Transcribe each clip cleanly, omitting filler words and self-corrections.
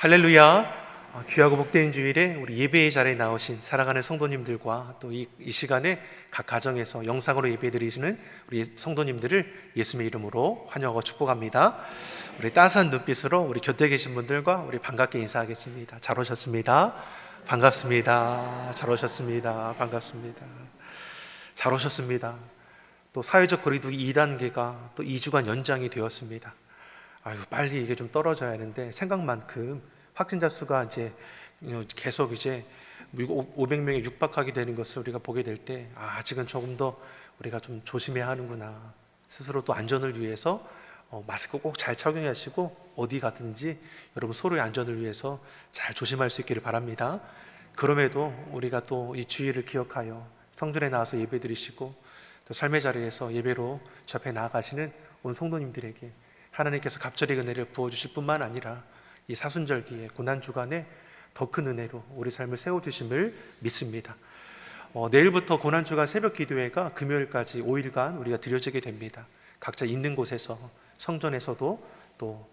할렐루야. 귀하고 복된 주일에 우리 예배의 자리에 나오신 사랑하는 성도님들과 또 이 시간에 각 가정에서 영상으로 예배드리시는 우리 성도님들을 예수님의 이름으로 환영하고 축복합니다. 우리 따스한 눈빛으로 우리 곁에 계신 분들과 우리 반갑게 인사하겠습니다. 잘 오셨습니다. 반갑습니다. 잘 오셨습니다. 반갑습니다. 잘 오셨습니다. 또 사회적 거리두기 2단계가 또 2주간 연장이 되었습니다. 아유, 빨리 이게 좀 떨어져야 하는데 생각만큼 확진자 수가 이제 계속 이제 500명에 육박하게 되는 것을 우리가 보게 될 때 아직은 조금 더 우리가 좀 조심해야 하는구나. 스스로 또 안전을 위해서 마스크 꼭 잘 착용하시고 어디 가든지 여러분 서로의 안전을 위해서 잘 조심할 수 있기를 바랍니다. 그럼에도 우리가 또 이 주의를 기억하여 성전에 나와서 예배드리시고 또 삶의 자리에서 예배로 접해 나아가시는 온 성도님들에게 하나님께서 갑절의 은혜를 부어주실 뿐만 아니라 이 사순절기에 고난주간에 더 큰 은혜로 우리 삶을 세워주심을 믿습니다. 내일부터 고난주간 새벽 기도회가 금요일까지 5일간 우리가 드려지게 됩니다. 각자 있는 곳에서 성전에서도 또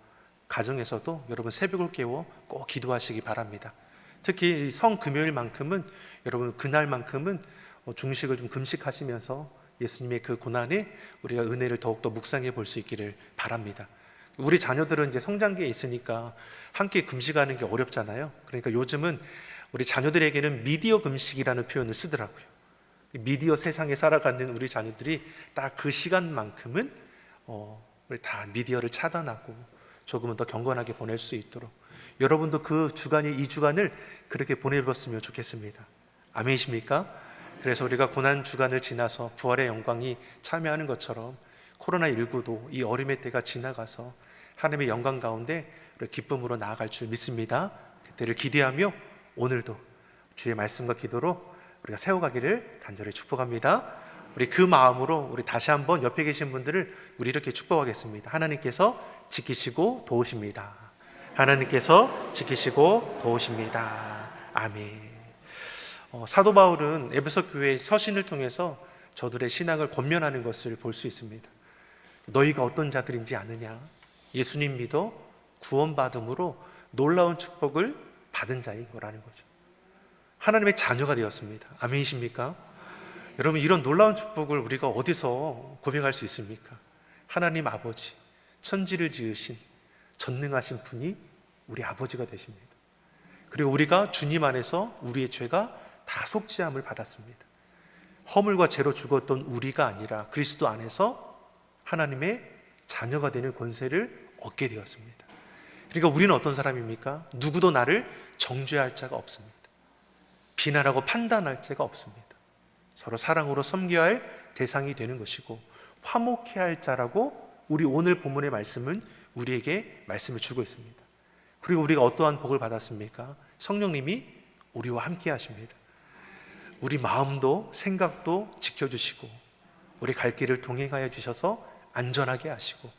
가정에서도 여러분 새벽을 깨워 꼭 기도하시기 바랍니다. 특히 성금요일만큼은 여러분 그날만큼은 중식을 좀 금식하시면서 예수님의 그 고난에 우리가 은혜를 더욱더 묵상해 볼 수 있기를 바랍니다. 우리 자녀들은 이제 성장기에 있으니까 함께 금식하는 게 어렵잖아요. 그러니까 요즘은 우리 자녀들에게는 미디어 금식이라는 표현을 쓰더라고요. 미디어 세상에 살아가는 우리 자녀들이 딱 그 시간만큼은 우리 다 미디어를 차단하고 조금은 더 경건하게 보낼 수 있도록 여러분도 그 주간이 2주간을 그렇게 보내봤으면 좋겠습니다. 아멘이십니까? 그래서 우리가 고난주간을 지나서 부활의 영광이 참여하는 것처럼 코로나19도 이 어림의 때가 지나가서 하나님의 영광 가운데 기쁨으로 나아갈 줄 믿습니다. 그때를 기대하며 오늘도 주의 말씀과 기도로 우리가 세워가기를 간절히 축복합니다. 우리 그 마음으로 우리 다시 한번 옆에 계신 분들을 우리 이렇게 축복하겠습니다. 하나님께서 지키시고 도우십니다. 하나님께서 지키시고 도우십니다. 아멘. 사도 바울은 에베소 교회의 서신을 통해서 저들의 신앙을 권면하는 것을 볼 수 있습니다. 너희가 어떤 자들인지 아느냐? 예수님 믿어 구원받음으로 놀라운 축복을 받은 자인 거라는 거죠. 하나님의 자녀가 되었습니다. 아멘이십니까? 여러분, 이런 놀라운 축복을 우리가 어디서 고백할 수 있습니까? 하나님 아버지, 천지를 지으신 전능하신 분이 우리 아버지가 되십니다. 그리고 우리가 주님 안에서 우리의 죄가 다 속죄함을 받았습니다. 허물과 죄로 죽었던 우리가 아니라 그리스도 안에서 하나님의 자녀가 되는 권세를 얻게 되었습니다. 그러니까 우리는 어떤 사람입니까? 누구도 나를 정죄할 자가 없습니다. 비난하고 판단할 자가 없습니다. 서로 사랑으로 섬겨야 할 대상이 되는 것이고 화목해야 할 자라고 우리 오늘 본문의 말씀은 우리에게 말씀을 주고 있습니다. 그리고 우리가 어떠한 복을 받았습니까? 성령님이 우리와 함께 하십니다. 우리 마음도 생각도 지켜주시고 우리 갈 길을 동행하여 주셔서 안전하게 하시고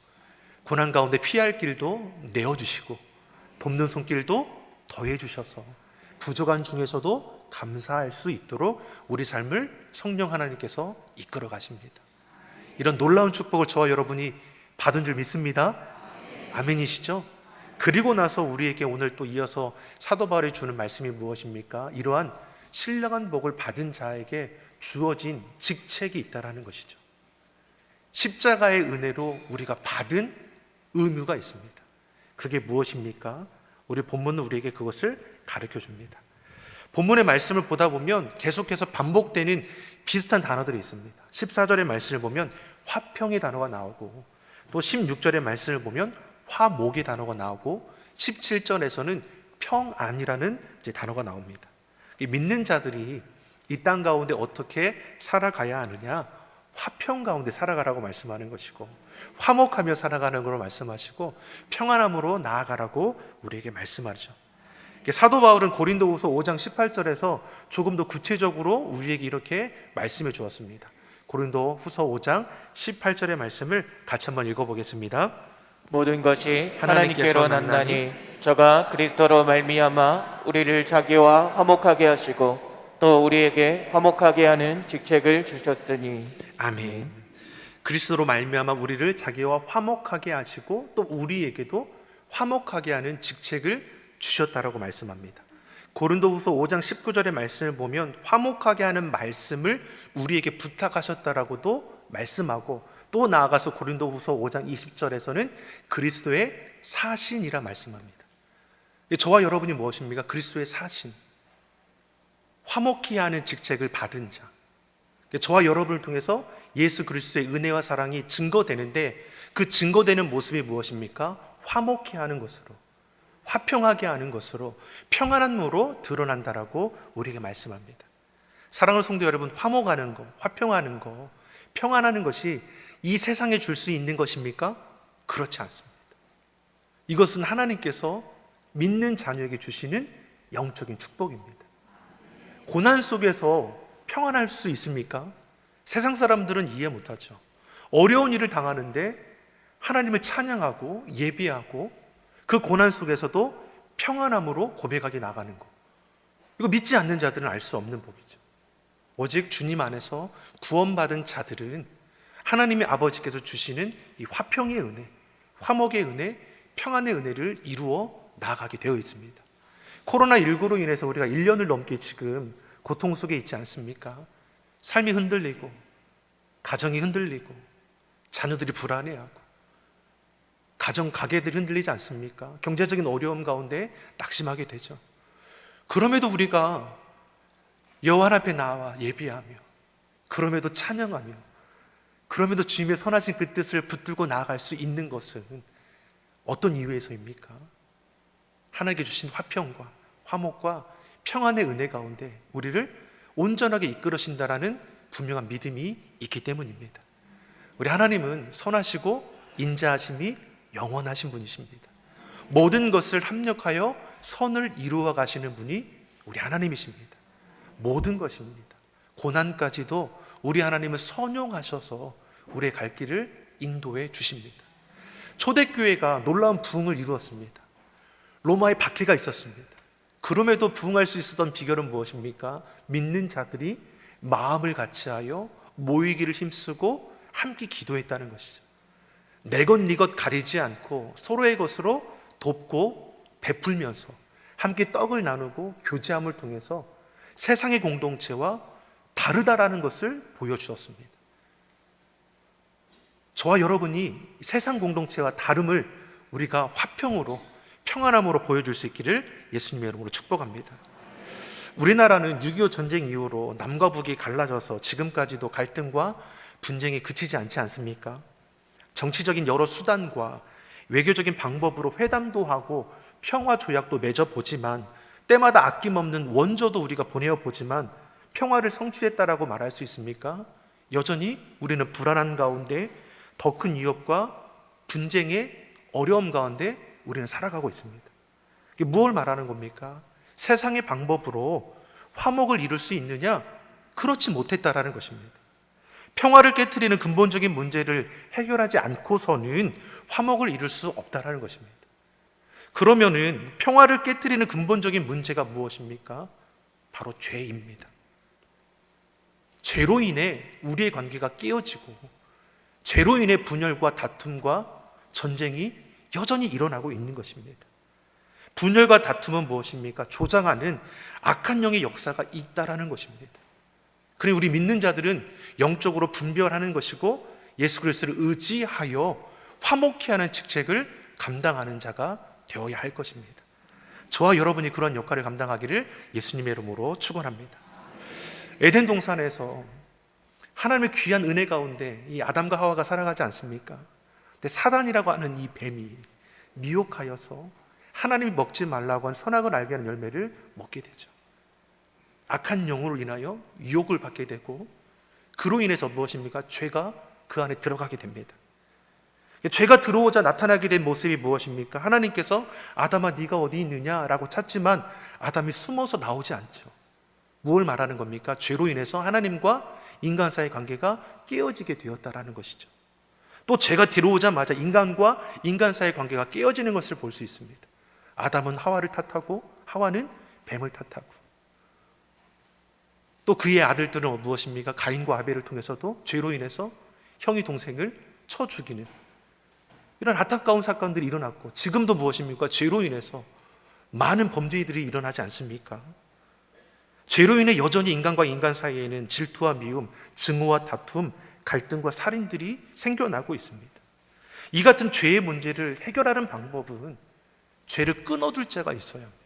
고난 가운데 피할 길도 내어주시고 돕는 손길도 더해 주셔서 부족한 중에서도 감사할 수 있도록 우리 삶을 성령 하나님께서 이끌어 가십니다. 이런 놀라운 축복을 저와 여러분이 받은 줄 믿습니다. 아멘이시죠? 그리고 나서 우리에게 오늘 또 이어서 사도 바울이 주는 말씀이 무엇입니까? 이러한 신령한 복을 받은 자에게 주어진 직책이 있다라는 것이죠. 십자가의 은혜로 우리가 받은 의무가 있습니다. 그게 무엇입니까? 우리 본문은 우리에게 그것을 가르쳐 줍니다. 본문의 말씀을 보다 보면 계속해서 반복되는 비슷한 단어들이 있습니다. 14절의 말씀을 보면 화평의 단어가 나오고 또 16절의 말씀을 보면 화목의 단어가 나오고 17절에서는 평안이라는 단어가 나옵니다. 믿는 자들이 이 땅 가운데 어떻게 살아가야 하느냐? 화평 가운데 살아가라고 말씀하는 것이고 화목하며 살아가는 것으로 말씀하시고 평안함으로 나아가라고 우리에게 말씀하죠. 사도 바울은 고린도후서 5장 18절에서 조금 더 구체적으로 우리에게 이렇게 말씀해 주었습니다. 고린도후서 5장 18절의 말씀을 같이 한번 읽어보겠습니다. 모든 것이 하나님께로 났나니 저가 그리스도로 말미암아 우리를 자기와 화목하게 하시고 또 우리에게 화목하게 하는 직책을 주셨으니. 아멘. 그리스도로 말미암아 우리를 자기와 화목하게 하시고 또 우리에게도 화목하게 하는 직책을 주셨다라고 말씀합니다. 고린도후서 5장 19절의 말씀을 보면 화목하게 하는 말씀을 우리에게 부탁하셨다라고도 말씀하고, 또 나아가서 고린도후서 5장 20절에서는 그리스도의 사신이라 말씀합니다. 저와 여러분이 무엇입니까? 그리스도의 사신, 화목히 하는 직책을 받은 자. 저와 여러분을 통해서 예수 그리스도의 은혜와 사랑이 증거되는데, 그 증거되는 모습이 무엇입니까? 화목히 하는 것으로, 화평하게 하는 것으로, 평안함으로 드러난다라고 우리에게 말씀합니다. 사랑하는 성도 여러분, 화목하는 것, 화평하는 것, 평안하는 것이 이 세상에 줄 수 있는 것입니까? 그렇지 않습니다. 이것은 하나님께서 믿는 자녀에게 주시는 영적인 축복입니다. 고난 속에서 평안할 수 있습니까? 세상 사람들은 이해 못하죠. 어려운 일을 당하는데 하나님을 찬양하고 예배하고 그 고난 속에서도 평안함으로 고백하게 나가는 것, 이거 믿지 않는 자들은 알 수 없는 복이죠. 오직 주님 안에서 구원받은 자들은 하나님의 아버지께서 주시는 이 화평의 은혜, 화목의 은혜, 평안의 은혜를 이루어 나아가게 되어 있습니다. 코로나19로 인해서 우리가 1년을 넘게 지금 고통 속에 있지 않습니까? 삶이 흔들리고, 가정이 흔들리고, 자녀들이 불안해하고, 가정 가게들이 흔들리지 않습니까? 경제적인 어려움 가운데 낙심하게 되죠. 그럼에도 우리가 여호와 앞에 나와 예비하며, 그럼에도 찬양하며, 그럼에도 주님의 선하신 그 뜻을 붙들고 나아갈 수 있는 것은 어떤 이유에서입니까? 하나님께 주신 화평과 화목과 평안의 은혜 가운데 우리를 온전하게 이끌으신다라는 분명한 믿음이 있기 때문입니다. 우리 하나님은 선하시고 인자하심이 영원하신 분이십니다. 모든 것을 합력하여 선을 이루어 가시는 분이 우리 하나님이십니다. 모든 것입니다. 고난까지도 우리 하나님을 선용하셔서 우리의 갈 길을 인도해 주십니다. 초대교회가 놀라운 부흥을 이루었습니다. 로마에 박해가 있었습니다. 그럼에도 부흥할 수 있었던 비결은 무엇입니까? 믿는 자들이 마음을 같이하여 모이기를 힘쓰고 함께 기도했다는 것이죠. 내 것 네 것 가리지 않고 서로의 것으로 돕고 베풀면서 함께 떡을 나누고 교제함을 통해서 세상의 공동체와 다르다라는 것을 보여주었습니다. 저와 여러분이 세상 공동체와 다름을 우리가 화평으로, 평안함으로 보여줄 수 있기를 예수님의 이름으로 축복합니다. 우리나라는 6.25 전쟁 이후로 남과 북이 갈라져서 지금까지도 갈등과 분쟁이 그치지 않지 않습니까? 정치적인 여러 수단과 외교적인 방법으로 회담도 하고 평화 조약도 맺어보지만, 때마다 아낌없는 원조도 우리가 보내어보지만 평화를 성취했다라고 말할 수 있습니까? 여전히 우리는 불안한 가운데, 더 큰 위협과 분쟁의 어려움 가운데 우리는 살아가고 있습니다. 이게 무엇을 말하는 겁니까? 세상의 방법으로 화목을 이룰 수 있느냐? 그렇지 못했다라는 것입니다. 평화를 깨트리는 근본적인 문제를 해결하지 않고서는 화목을 이룰 수 없다라는 것입니다. 그러면은 평화를 깨트리는 근본적인 문제가 무엇입니까? 바로 죄입니다. 죄로 인해 우리의 관계가 깨어지고, 죄로 인해 분열과 다툼과 전쟁이 여전히 일어나고 있는 것입니다. 분열과 다툼은 무엇입니까? 조장하는 악한 영의 역사가 있다라는 것입니다. 그러니 우리 믿는 자들은 영적으로 분별하는 것이고, 예수 그리스도를 의지하여 화목히 하는 직책을 감당하는 자가 되어야 할 것입니다. 저와 여러분이 그런 역할을 감당하기를 예수님의 이름으로 축원합니다. 에덴 동산에서 하나님의 귀한 은혜 가운데 이 아담과 하와가 살아가지 않습니까? 근데 사단이라고 하는 이 뱀이 미혹하여서 하나님이 먹지 말라고 한 선악을 알게 하는 열매를 먹게 되죠. 악한 영으로 인하여 유혹을 받게 되고, 그로 인해서 무엇입니까? 죄가 그 안에 들어가게 됩니다. 죄가 들어오자 나타나게 된 모습이 무엇입니까? 하나님께서 아담아 네가 어디 있느냐라고 찾지만 아담이 숨어서 나오지 않죠. 무엇을 말하는 겁니까? 죄로 인해서 하나님과 인간 사이의 관계가 깨어지게 되었다라는 것이죠. 또 죄가 들어오자마자 인간과 인간 사이의 관계가 깨어지는 것을 볼 수 있습니다. 아담은 하와를 탓하고 하와는 뱀을 탓하고, 또 그의 아들들은 무엇입니까? 가인과 아벨을 통해서도 죄로 인해서 형이 동생을 쳐 죽이는 이런 안타까운 사건들이 일어났고, 지금도 무엇입니까? 죄로 인해서 많은 범죄들이 일어나지 않습니까? 죄로 인해 여전히 인간과 인간 사이에는 질투와 미움, 증오와 다툼, 갈등과 살인들이 생겨나고 있습니다. 이 같은 죄의 문제를 해결하는 방법은 죄를 끊어둘 자가 있어야 합니다.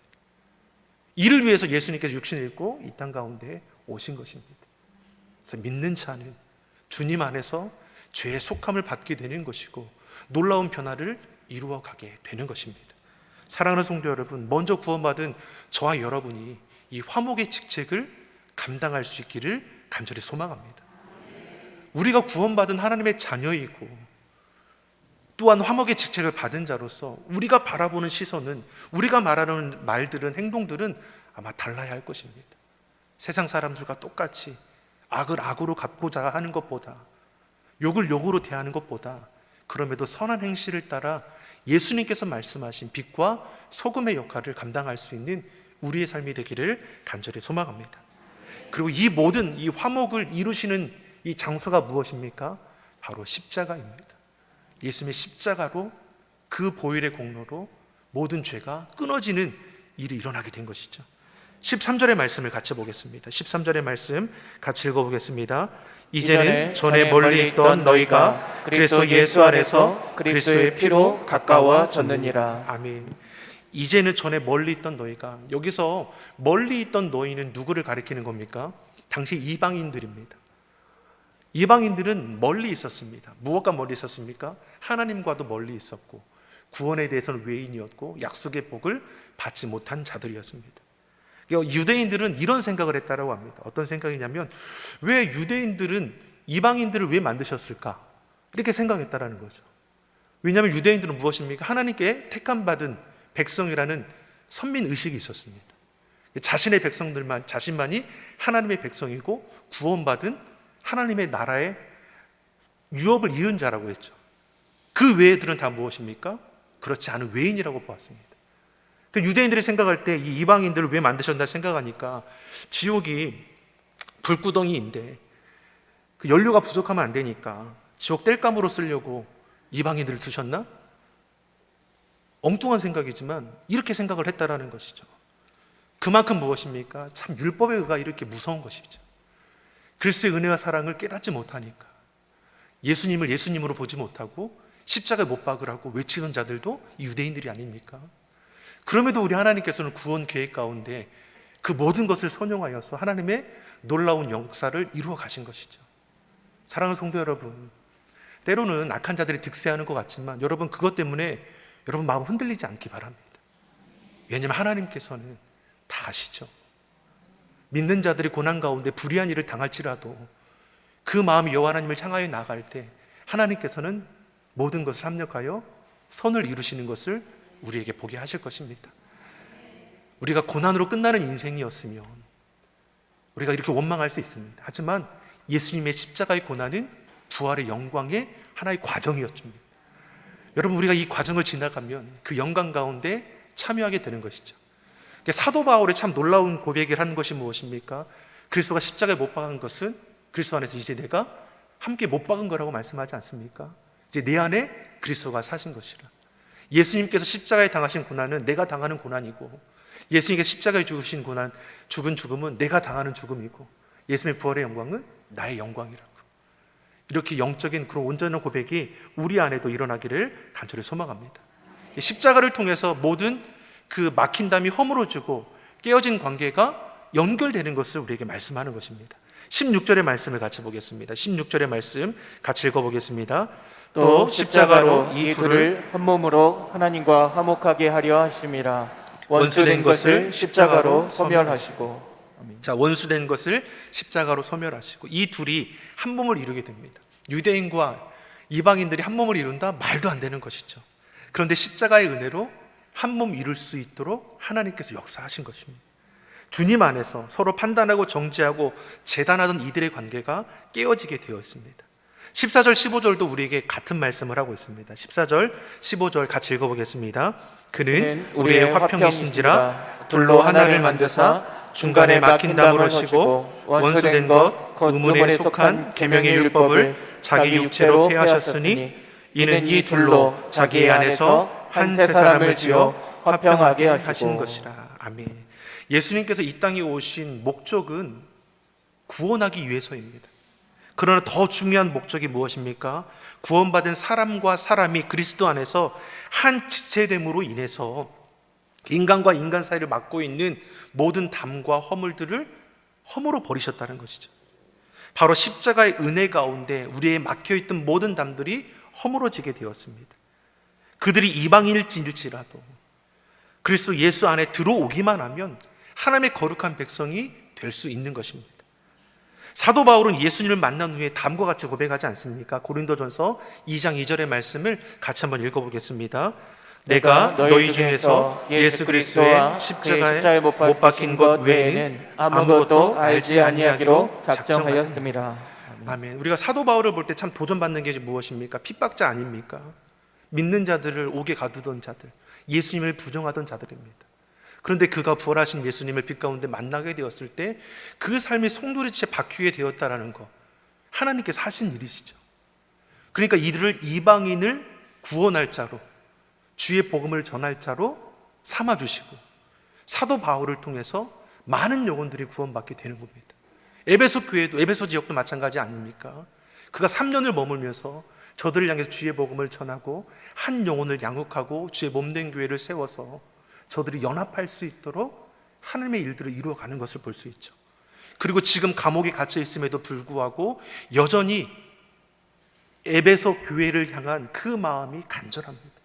이를 위해서 예수님께서 육신을 입고 이 땅 가운데 오신 것입니다. 그래서 믿는 자는 주님 안에서 죄의 속함을 받게 되는 것이고 놀라운 변화를 이루어 가게 되는 것입니다. 사랑하는 성도 여러분, 먼저 구원받은 저와 여러분이 이 화목의 직책을 감당할 수 있기를 간절히 소망합니다. 우리가 구원받은 하나님의 자녀이고 또한 화목의 직책을 받은 자로서 우리가 바라보는 시선은, 우리가 말하는 말들은, 행동들은 아마 달라야 할 것입니다. 세상 사람들과 똑같이 악을 악으로 갚고자 하는 것보다, 욕을 욕으로 대하는 것보다, 그럼에도 선한 행실을 따라 예수님께서 말씀하신 빛과 소금의 역할을 감당할 수 있는 우리의 삶이 되기를 간절히 소망합니다. 그리고 이 모든 이 화목을 이루시는 이 장소가 무엇입니까? 바로 십자가입니다. 예수님의 십자가로, 그 보혈의 공로로 모든 죄가 끊어지는 일이 일어나게 된 것이죠. 13절의 말씀을 같이 보겠습니다. 13절의 말씀 같이 읽어보겠습니다. 이제는 전에 멀리 있던 너희가 그리스도 예수 안에서 그리스도의 피로 가까워졌느니라. 아멘. 이제는 전에 멀리 있던 너희가, 여기서 멀리 있던 너희는 누구를 가리키는 겁니까? 당시 이방인들입니다. 이방인들은 멀리 있었습니다. 무엇과 멀리 있었습니까? 하나님과도 멀리 있었고 구원에 대해서는 외인이었고 약속의 복을 받지 못한 자들이었습니다. 유대인들은 이런 생각을 했다라고 합니다. 어떤 생각이냐면, 왜 유대인들은 이방인들을 왜 만드셨을까? 이렇게 생각했다라는 거죠. 왜냐하면 유대인들은 무엇입니까? 하나님께 택함받은 백성이라는 선민의식이 있었습니다. 자신의 백성들만, 자신만이 하나님의 백성이고 구원받은 하나님의 나라의 유업을 이은 자라고 했죠. 그 외에들은 다 무엇입니까? 그렇지 않은 외인이라고 보았습니다. 유대인들이 생각할 때 이 이방인들을 왜 만드셨나 생각하니까, 지옥이 불구덩이인데 그 연료가 부족하면 안 되니까 지옥 땔감으로 쓰려고 이방인들을 두셨나? 엉뚱한 생각이지만 이렇게 생각을 했다라는 것이죠. 그만큼 무엇입니까? 참 율법의 의가 이렇게 무서운 것이죠. 그리스도의 은혜와 사랑을 깨닫지 못하니까, 예수님을 예수님으로 보지 못하고 십자가에 못 박으라고 외치던 자들도 이 유대인들이 아닙니까? 그럼에도 우리 하나님께서는 구원 계획 가운데 그 모든 것을 선용하여서 하나님의 놀라운 역사를 이루어 가신 것이죠. 사랑하는 성도 여러분, 때로는 악한 자들이 득세하는 것 같지만 여러분, 그것 때문에 여러분 마음 흔들리지 않기 바랍니다. 왜냐하면 하나님께서는 다 아시죠. 믿는 자들이 고난 가운데 불의한 일을 당할지라도 그 마음이 여호와 하나님을 향하여 나아갈 때 하나님께서는 모든 것을 합력하여 선을 이루시는 것을 우리에게 보게 하실 것입니다. 우리가 고난으로 끝나는 인생이었으면 우리가 이렇게 원망할 수 있습니다. 하지만 예수님의 십자가의 고난은 부활의 영광의 하나의 과정이었습니다. 여러분, 우리가 이 과정을 지나가면 그 영광 가운데 참여하게 되는 것이죠. 사도 바울의 참 놀라운 고백을 하는 것이 무엇입니까? 그리스도가 십자가에 못 박은 것은 그리스도 안에서 이제 내가 함께 못 박은 거라고 말씀하지 않습니까? 이제 내 안에 그리스도가 사신 것이라. 예수님께서 십자가에 당하신 고난은 내가 당하는 고난이고, 예수님께서 십자가에 죽으신 고난, 죽은 죽음은 내가 당하는 죽음이고, 예수님의 부활의 영광은 나의 영광이라고. 이렇게 영적인 그런 온전한 고백이 우리 안에도 일어나기를 간절히 소망합니다. 십자가를 통해서 모든 그 막힌 담이 허물어지고 깨어진 관계가 연결되는 것을 우리에게 말씀하는 것입니다. 16절의 말씀을 같이 보겠습니다. 16절의 말씀 같이 읽어보겠습니다. 또 십자가로 이 둘을 한 몸으로 하나님과 화목하게 하려 하심이라. 원수된 것을 십자가로 소멸하시고. 자, 원수된 것을 십자가로 소멸하시고, 이 둘이 한 몸을 이루게 됩니다. 유대인과 이방인들이 한 몸을 이룬다? 말도 안 되는 것이죠. 그런데 십자가의 은혜로 한 몸 이룰 수 있도록 하나님께서 역사하신 것입니다. 주님 안에서 서로 판단하고 정죄하고 재단하던 이들의 관계가 깨어지게 되어 있습니다. 14절 15절도 우리에게 같은 말씀을 하고 있습니다. 14절 15절 같이 읽어보겠습니다. 그는 우리의 화평이신지라 둘로 하나를 만드사 중간에 막힌 담을 허시고 원수된 것 곧 의문에 속한 계명의 율법을 자기 육체로 폐하셨으니 이는 이 둘로 자기 안에서 한 세 사람을 지어 화평하게 하신 하시고. 것이라. 아멘. 예수님께서 이 땅에 오신 목적은 구원하기 위해서입니다. 그러나 더 중요한 목적이 무엇입니까? 구원받은 사람과 사람이 그리스도 안에서 한 지체됨으로 인해서 인간과 인간 사이를 막고 있는 모든 담과 허물들을 허물어 버리셨다는 것이죠. 바로 십자가의 은혜 가운데 우리의 막혀있던 모든 담들이 허물어지게 되었습니다. 그들이 이방인일지라도 그리스도 예수 안에 들어오기만 하면 하나님의 거룩한 백성이 될 수 있는 것입니다. 사도 바울은 예수님을 만난 후에 다음과 같이 고백하지 않습니까? 고린도전서 2장 2절의 말씀을 같이 한번 읽어보겠습니다. 내가 너희 중에서 예수 그리스도의 십자가에 못 박힌 것 외에는 아무것도 알지 아니하기로 작정하였습니다. 아멘. 우리가 사도 바울을 볼 때 참 도전받는 게 무엇입니까? 핍박자 아닙니까? 믿는 자들을 옥에 가두던 자들, 예수님을 부정하던 자들입니다. 그런데 그가 부활하신 예수님을 빛 가운데 만나게 되었을 때 그 삶이 송두리째 바뀌게 되었다라는 것, 하나님께서 하신 일이시죠. 그러니까 이들을 이방인을 구원할 자로, 주의 복음을 전할 자로 삼아주시고 사도 바울을 통해서 많은 영혼들이 구원받게 되는 겁니다. 에베소 교회도, 에베소 지역도 마찬가지 아닙니까? 그가 3년을 머물면서 저들을 향해서 주의 복음을 전하고 한 영혼을 양육하고 주의 몸된 교회를 세워서 저들이 연합할 수 있도록 하나님의 일들을 이루어가는 것을 볼 수 있죠. 그리고 지금 감옥에 갇혀 있음에도 불구하고 여전히 에베소 교회를 향한 그 마음이 간절합니다.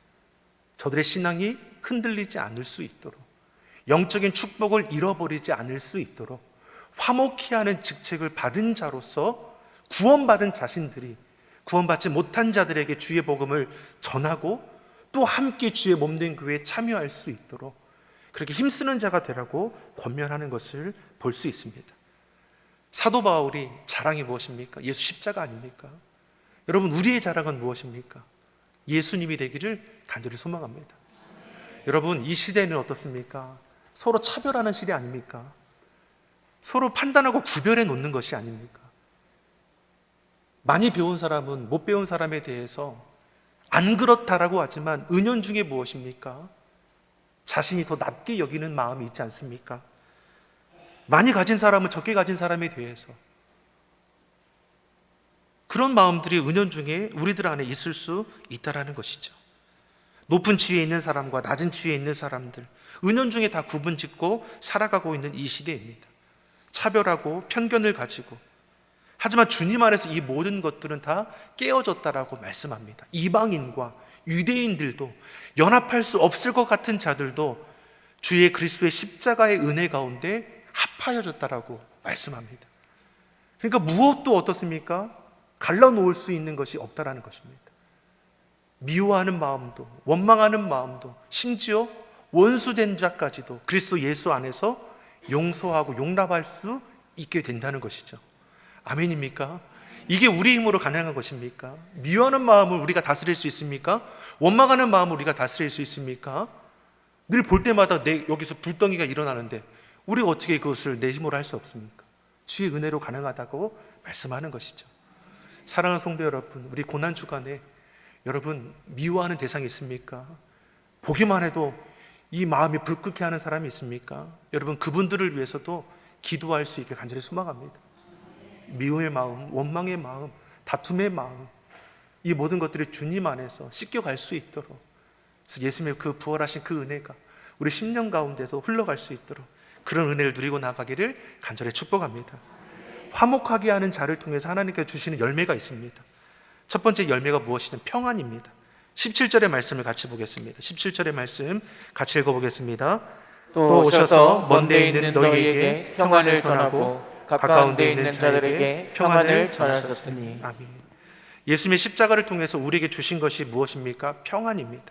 저들의 신앙이 흔들리지 않을 수 있도록, 영적인 축복을 잃어버리지 않을 수 있도록 화목히 하는 직책을 받은 자로서 구원받은 자신들이 구원받지 못한 자들에게 주의 복음을 전하고 또 함께 주의 몸된 교회에 참여할 수 있도록 그렇게 힘쓰는 자가 되라고 권면하는 것을 볼 수 있습니다. 사도 바울이 자랑이 무엇입니까? 예수 십자가 아닙니까? 여러분, 우리의 자랑은 무엇입니까? 예수님이 되기를 간절히 소망합니다. 여러분, 이 시대는 어떻습니까? 서로 차별하는 시대 아닙니까? 서로 판단하고 구별해 놓는 것이 아닙니까? 많이 배운 사람은 못 배운 사람에 대해서 안 그렇다라고 하지만 은연중에 무엇입니까? 자신이 더 낮게 여기는 마음이 있지 않습니까? 많이 가진 사람은 적게 가진 사람에 대해서 그런 마음들이 은연중에 우리들 안에 있을 수 있다라는 것이죠. 높은 지위에 있는 사람과 낮은 지위에 있는 사람들, 은연중에 다 구분짓고 살아가고 있는 이 시대입니다. 차별하고 편견을 가지고, 하지만 주님 안에서 이 모든 것들은 다 깨어졌다라고 말씀합니다. 이방인과 유대인들도 연합할 수 없을 것 같은 자들도 주의 그리스도의 십자가의 은혜 가운데 합하여졌다라고 말씀합니다. 그러니까 무엇도 어떻습니까? 갈라놓을 수 있는 것이 없다라는 것입니다. 미워하는 마음도, 원망하는 마음도, 심지어 원수된 자까지도 그리스도 예수 안에서 용서하고 용납할 수 있게 된다는 것이죠. 아멘입니까? 이게 우리 힘으로 가능한 것입니까? 미워하는 마음을 우리가 다스릴 수 있습니까? 원망하는 마음을 우리가 다스릴 수 있습니까? 늘 볼 때마다 여기서 불덩이가 일어나는데 우리가 어떻게 그것을 내 힘으로 할 수 없습니까? 주의 은혜로 가능하다고 말씀하는 것이죠. 사랑하는 성도 여러분, 우리 고난 주간에 여러분 미워하는 대상이 있습니까? 보기만 해도 이 마음이 불쾌해 하는 사람이 있습니까? 여러분, 그분들을 위해서도 기도할 수 있게 간절히 소망합니다. 미움의 마음, 원망의 마음, 다툼의 마음, 이 모든 것들이 주님 안에서 씻겨갈 수 있도록, 그래서 예수님의 그 부활하신 그 은혜가 우리 10년 가운데서 흘러갈 수 있도록 그런 은혜를 누리고 나가기를 간절히 축복합니다. 화목하게 하는 자를 통해서 하나님께서 주시는 열매가 있습니다. 첫 번째 열매가 무엇이냐면 평안입니다. 17절의 말씀을 같이 보겠습니다. 17절의 말씀 같이 읽어보겠습니다. 또 오셔서 먼 데 있는 너희에게 평안을 전하고 가까운 데 있는 자들에게 평안을 전하셨으니. 아멘. 예수님의 십자가를 통해서 우리에게 주신 것이 무엇입니까? 평안입니다.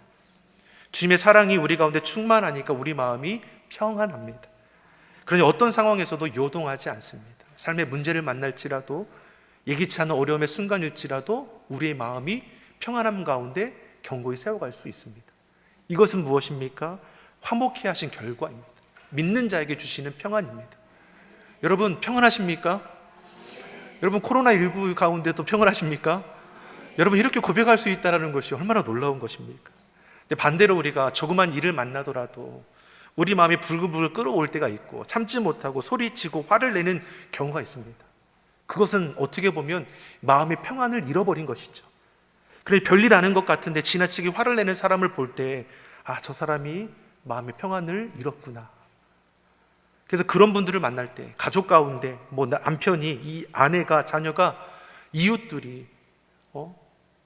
주님의 사랑이 우리 가운데 충만하니까 우리 마음이 평안합니다. 그러니 어떤 상황에서도 요동하지 않습니다. 삶의 문제를 만날지라도, 예기치 않은 어려움의 순간일지라도 우리의 마음이 평안함 가운데 견고히 세워갈 수 있습니다. 이것은 무엇입니까? 화목해 하신 결과입니다. 믿는 자에게 주시는 평안입니다. 여러분, 평안하십니까? 여러분, 코로나19 가운데도 평안하십니까? 여러분, 이렇게 고백할 수 있다는 것이 얼마나 놀라운 것입니까? 근데 반대로 우리가 조그만 일을 만나더라도 우리 마음이 불글불글 끓어올 때가 있고 참지 못하고 소리치고 화를 내는 경우가 있습니다. 그것은 어떻게 보면 마음의 평안을 잃어버린 것이죠. 그래 별일 아닌 것 같은데 지나치게 화를 내는 사람을 볼 때 저 사람이 마음의 평안을 잃었구나. 그래서 그런 분들을 만날 때 가족 가운데 남편이, 이 아내가, 자녀가, 이웃들이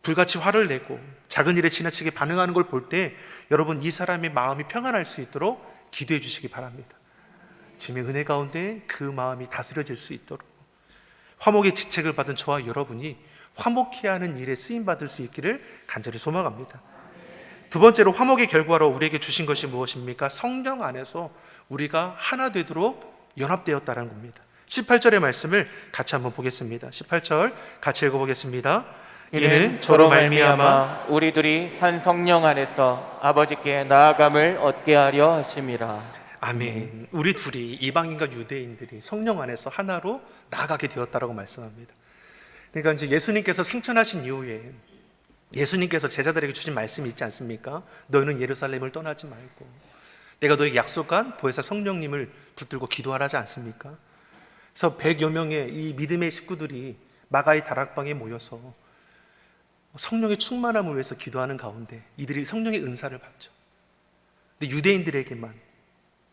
불같이 화를 내고 작은 일에 지나치게 반응하는 걸 볼 때 여러분 이 사람의 마음이 평안할 수 있도록 기도해 주시기 바랍니다. 주님의 은혜 가운데 그 마음이 다스려질 수 있도록 화목의 지책을 받은 저와 여러분이 화목해야 하는 일에 쓰임받을 수 있기를 간절히 소망합니다. 두 번째로 화목의 결과로 우리에게 주신 것이 무엇입니까? 성령 안에서 우리가 하나 되도록 연합되었다는 겁니다. 18절의 말씀을 같이 한번 보겠습니다. 18절 같이 읽어보겠습니다. 이는 저로 말미암아 우리들이 한 성령 안에서 아버지께 나아감을 얻게 하려 하심이라. 아멘. 우리 둘이 이방인과 유대인들이 성령 안에서 하나로 나아가게 되었다라고 말씀합니다. 그러니까 이제 예수님께서 승천하신 이후에 예수님께서 제자들에게 주신 말씀이 있지 않습니까? 너희는 예루살렘을 떠나지 말고 내가 너에게 약속한 보혜사 성령님을 붙들고 기도하라지 않습니까? 그래서 100여 명의 이 믿음의 식구들이 마가의 다락방에 모여서 성령의 충만함을 위해서 기도하는 가운데 이들이 성령의 은사를 받죠. 근데 유대인들에게만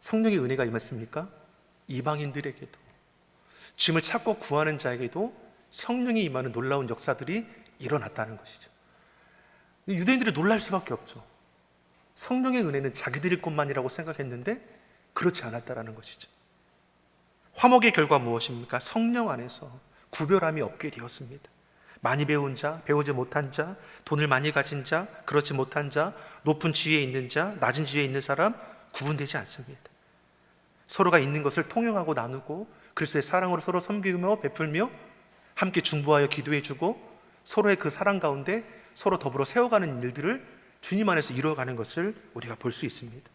성령의 은혜가 임했습니까? 이방인들에게도, 주님을 찾고 구하는 자에게도 성령이 임하는 놀라운 역사들이 일어났다는 것이죠. 유대인들이 놀랄 수밖에 없죠. 성령의 은혜는 자기들의 것만이라고 생각했는데 그렇지 않았다는 것이죠. 화목의 결과 무엇입니까? 성령 안에서 구별함이 없게 되었습니다. 많이 배운 자, 배우지 못한 자, 돈을 많이 가진 자, 그렇지 못한 자, 높은 지위에 있는 자, 낮은 지위에 있는 사람 구분되지 않습니다. 서로가 있는 것을 통용하고 나누고 그리스도의 사랑으로 서로 섬기며 베풀며 함께 중보하여 기도해주고 서로의 그 사랑 가운데 서로 더불어 세워가는 일들을 주님 안에서 이루어가는 것을 우리가 볼 수 있습니다.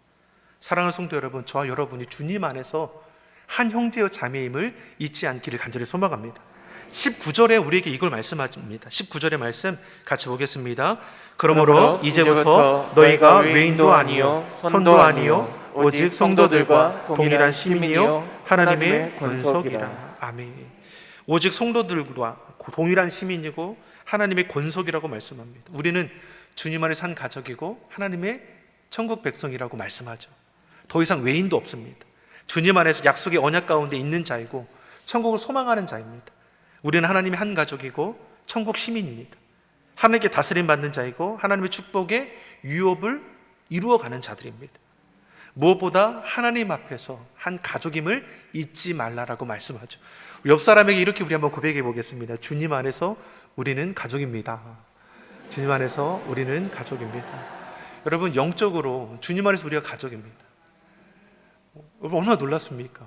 사랑하는 성도 여러분, 저와 여러분이 주님 안에서 한 형제여 자매임을 잊지 않기를 간절히 소망합니다. 19절에 우리에게 이걸 말씀하십니다. 19절의 말씀 같이 보겠습니다. 그러므로 이제부터 너희가 외인도 아니요 선도 아니요 오직 성도들과 동일한 시민이요 하나님의 권속이라. 아멘. 오직 성도들과 동일한 시민이고 하나님의 권속이라고 말씀합니다. 우리는 주님 안에 산 가족이고 하나님의 천국 백성이라고 말씀하죠. 더 이상 외인도 없습니다. 주님 안에서 약속의 언약 가운데 있는 자이고 천국을 소망하는 자입니다. 우리는 하나님의 한 가족이고 천국 시민입니다. 하나님께 다스림 받는 자이고 하나님의 축복의 유업을 이루어가는 자들입니다. 무엇보다 하나님 앞에서 한 가족임을 잊지 말라라고 말씀하죠. 옆 사람에게 이렇게 우리 한번 고백해 보겠습니다. 주님 안에서 우리는 가족입니다. 주님 안에서 우리는 가족입니다. 여러분, 영적으로 주님 안에서 우리가 가족입니다. 얼마나 놀랐습니까?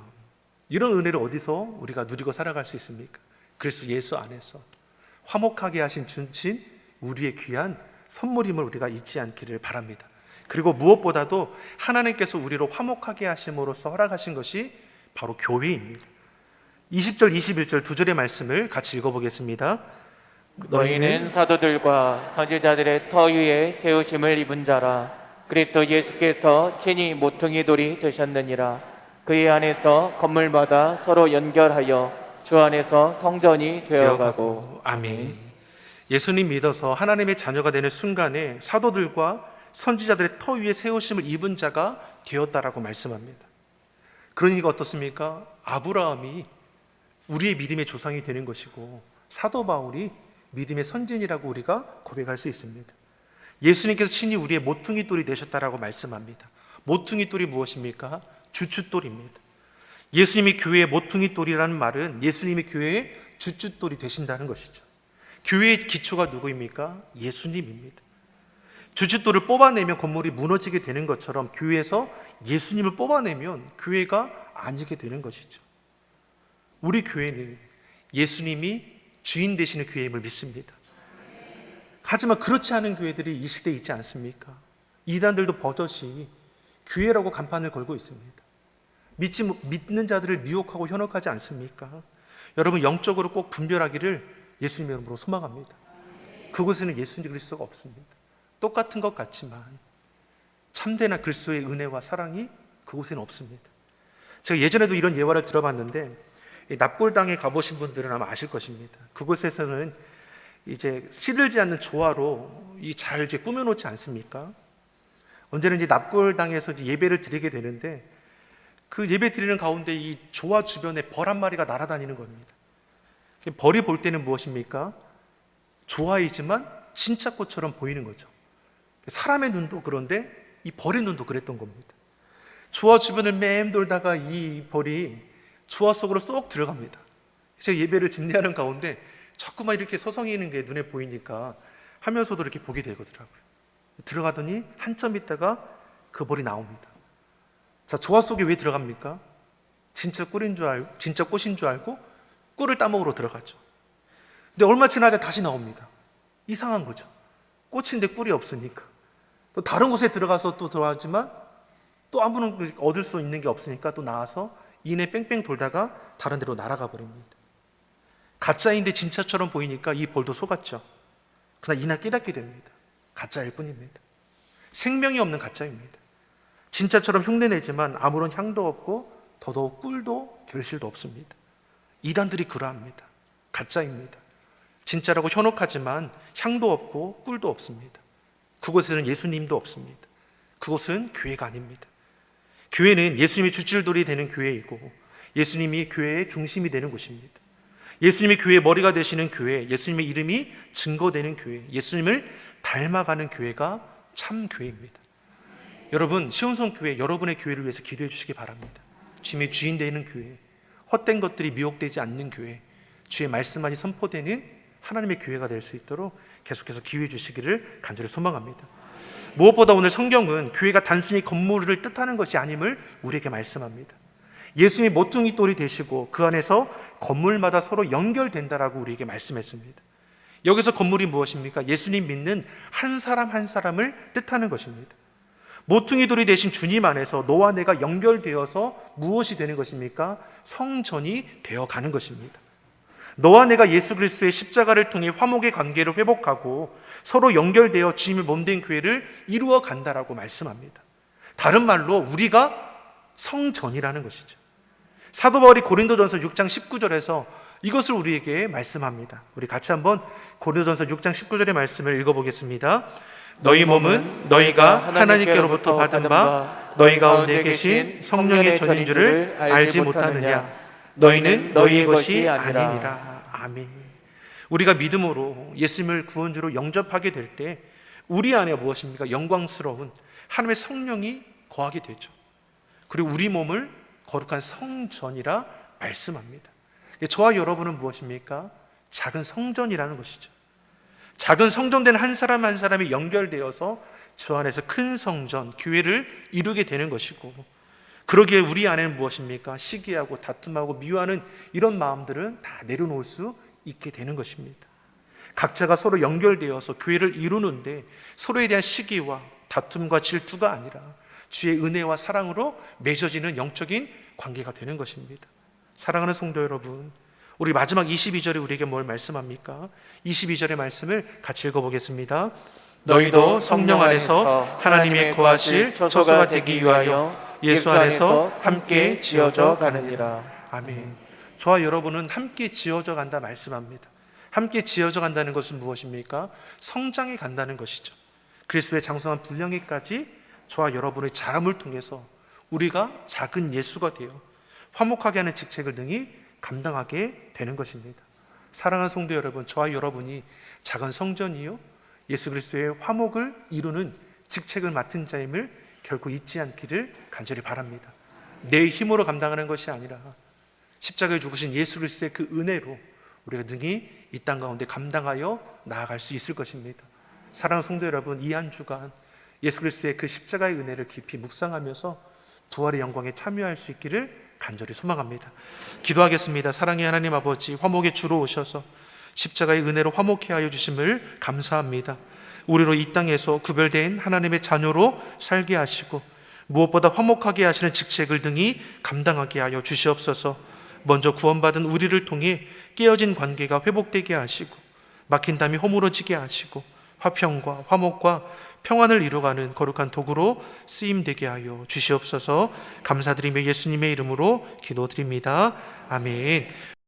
이런 은혜를 어디서 우리가 누리고 살아갈 수 있습니까? 그리스도 예수 안에서 화목하게 하신 주신 우리의 귀한 선물임을 우리가 잊지 않기를 바랍니다. 그리고 무엇보다도 하나님께서 우리로 화목하게 하심으로써 허락하신 것이 바로 교회입니다. 20절, 21절 두 절의 말씀을 같이 읽어보겠습니다. 너희는 사도들과 선지자들의 터 위에 세우심을 입은 자라. 그리스도 예수께서 친히 모퉁이 돌이 되셨느니라. 그의 안에서 건물마다 서로 연결하여 주 안에서 성전이 되어가고. 아멘. 예수님 믿어서 하나님의 자녀가 되는 순간에 사도들과 선지자들의 터 위에 세우심을 입은 자가 되었다라고 말씀합니다. 그러니까 어떻습니까? 아브라함이 우리의 믿음의 조상이 되는 것이고 사도 바울이 믿음의 선진이라고 우리가 고백할 수 있습니다. 예수님께서 친히 우리의 모퉁이 돌이 되셨다라고 말씀합니다. 모퉁이 돌이 무엇입니까? 주춧돌입니다. 예수님이 교회의 모퉁이 돌이라는 말은 예수님이 교회의 주춧돌이 되신다는 것이죠. 교회의 기초가 누구입니까? 예수님입니다. 주춧돌을 뽑아내면 건물이 무너지게 되는 것처럼 교회에서 예수님을 뽑아내면 교회가 아니게 되는 것이죠. 우리 교회는 예수님이 주인 되시는 교회임을 믿습니다. 하지만 그렇지 않은 교회들이 이 시대에 있지 않습니까? 이단들도 버젓이 교회라고 간판을 걸고 있습니다. 믿는 자들을 미혹하고 현혹하지 않습니까? 여러분, 영적으로 꼭 분별하기를 예수님의 이름으로 소망합니다. 그곳에는 예수 그리스도가 없습니다. 똑같은 것 같지만 참되나 그리스도의 은혜와 사랑이 그곳에는 없습니다. 제가 예전에도 이런 예화를 들어봤는데, 이 납골당에 가보신 분들은 아마 아실 것입니다. 그곳에서는 이제 시들지 않는 조화로 잘 이제 꾸며놓지 않습니까? 언제는 이제 납골당에서 이제 예배를 드리게 되는데, 그 예배 드리는 가운데 이 조화 주변에 벌 한 마리가 날아다니는 겁니다. 벌이 볼 때는 무엇입니까? 조화이지만 진짜 꽃처럼 보이는 거죠. 사람의 눈도 그런데 이 벌의 눈도 그랬던 겁니다. 조화 주변을 맴돌다가 이 벌이 조화 속으로 쏙 들어갑니다. 제가 예배를 집례하는 가운데 자꾸만 이렇게 서성이는 게 눈에 보이니까 하면서도 이렇게 보게 되더라고요. 들어가더니 한참 있다가 그 벌이 나옵니다. 자, 조화 속에 왜 들어갑니까? 진짜 꿀인 줄 알고, 진짜 꽃인 줄 알고 꿀을 따먹으러 들어가죠. 근데 얼마 지나자 다시 나옵니다. 이상한 거죠. 꽃인데 꿀이 없으니까. 또 다른 곳에 들어가서 또 들어가지만 또 아무런 얻을 수 있는 게 없으니까 또 나와서 이내 뺑뺑 돌다가 다른 데로 날아가 버립니다. 가짜인데 진짜처럼 보이니까 이 벌도 속았죠. 그러나 이날 깨닫게 됩니다. 가짜일 뿐입니다. 생명이 없는 가짜입니다. 진짜처럼 흉내내지만 아무런 향도 없고 더더욱 꿀도 결실도 없습니다. 이단들이 그러합니다. 가짜입니다. 진짜라고 현혹하지만 향도 없고 꿀도 없습니다. 그곳에는 예수님도 없습니다. 그곳은 교회가 아닙니다. 교회는 예수님이 주줄돌이 되는 교회이고 예수님이 교회의 중심이 되는 곳입니다. 예수님이 교회의 머리가 되시는 교회, 예수님의 이름이 증거되는 교회, 예수님을 닮아가는 교회가 참 교회입니다. 여러분, 시온성교회, 여러분의 교회를 위해서 기도해 주시기 바랍니다. 주님의 주인 되는 교회, 헛된 것들이 미혹되지 않는 교회, 주의 말씀만이 선포되는 하나님의 교회가 될 수 있도록 계속해서 기회해 주시기를 간절히 소망합니다. 무엇보다 오늘 성경은 교회가 단순히 건물을 뜻하는 것이 아님을 우리에게 말씀합니다. 예수님이 모퉁이 돌이 되시고 그 안에서 건물마다 서로 연결된다라고 우리에게 말씀했습니다. 여기서 건물이 무엇입니까? 예수님 믿는 한 사람 한 사람을 뜻하는 것입니다. 모퉁이 돌이 되신 주님 안에서 너와 내가 연결되어서 무엇이 되는 것입니까? 성전이 되어가는 것입니다. 너와 내가 예수 그리스도의 십자가를 통해 화목의 관계를 회복하고 서로 연결되어 주님의 몸된 교회를 이루어 간다라고 말씀합니다. 다른 말로 우리가 성전이라는 것이죠. 사도 바울이 고린도전서 6장 19절에서 이것을 우리에게 말씀합니다. 우리 같이 한번 고린도전서 6장 19절의 말씀을 읽어보겠습니다. 너희 몸은 너희가 하나님께로부터 받은 바 너희 가운데 계신 성령의 전인 줄을 알지 못하느냐? 너희는 너희의 것이 아니니라. 아멘. 우리가 믿음으로 예수님을 구원주로 영접하게 될 때 우리 안에 무엇입니까? 영광스러운 하나님의 성령이 거하게 되죠. 그리고 우리 몸을 거룩한 성전이라 말씀합니다. 저와 여러분은 무엇입니까? 작은 성전이라는 것이죠. 작은 성전된 한 사람 한 사람이 연결되어서 주 안에서 큰 성전, 교회를 이루게 되는 것이고, 그러기에 우리 안에는 무엇입니까? 시기하고 다툼하고 미워하는 이런 마음들은 다 내려놓을 수 있게 되는 것입니다. 각자가 서로 연결되어서 교회를 이루는데 서로에 대한 시기와 다툼과 질투가 아니라 주의 은혜와 사랑으로 맺어지는 영적인 관계가 되는 것입니다. 사랑하는 성도 여러분, 우리 마지막 22절에 우리에게 뭘 말씀합니까? 22절의 말씀을 같이 읽어보겠습니다. 너희도 성령 안에서 하나님의 거하실 처소가 되기 위하여 예수 안에서 함께 지어져 가느니라. 아멘. 저와 여러분은 함께 지어져 간다 말씀합니다. 함께 지어져 간다는 것은 무엇입니까? 성장해 간다는 것이죠. 그리스도의 장성한 분량에까지 저와 여러분의 자람을 통해서 우리가 작은 예수가 되어 화목하게 하는 직책을 능히 감당하게 되는 것입니다. 사랑하는 성도 여러분, 저와 여러분이 작은 성전이요 예수 그리스도의 화목을 이루는 직책을 맡은 자임을 결코 잊지 않기를 간절히 바랍니다. 내 힘으로 감당하는 것이 아니라 십자가에 죽으신 예수 그리스도의 그 은혜로 우리가 능히 이 땅 가운데 감당하여 나아갈 수 있을 것입니다. 사랑하는 성도 여러분, 이 한 주간 예수 그리스도의 그 십자가의 은혜를 깊이 묵상하면서 부활의 영광에 참여할 수 있기를 간절히 소망합니다. 기도하겠습니다. 사랑의 하나님 아버지, 화목의 주로 오셔서 십자가의 은혜로 화목케 하여 주심을 감사합니다. 우리로 이 땅에서 구별된 하나님의 자녀로 살게 하시고 무엇보다 화목하게 하시는 직책을 등이 감당하게 하여 주시옵소서. 먼저 구원받은 우리를 통해 깨어진 관계가 회복되게 하시고 막힌 담이 허물어지게 하시고 화평과 화목과 평안을 이루어가는 거룩한 도구로 쓰임되게 하여 주시옵소서. 감사드리며 예수님의 이름으로 기도드립니다. 아멘.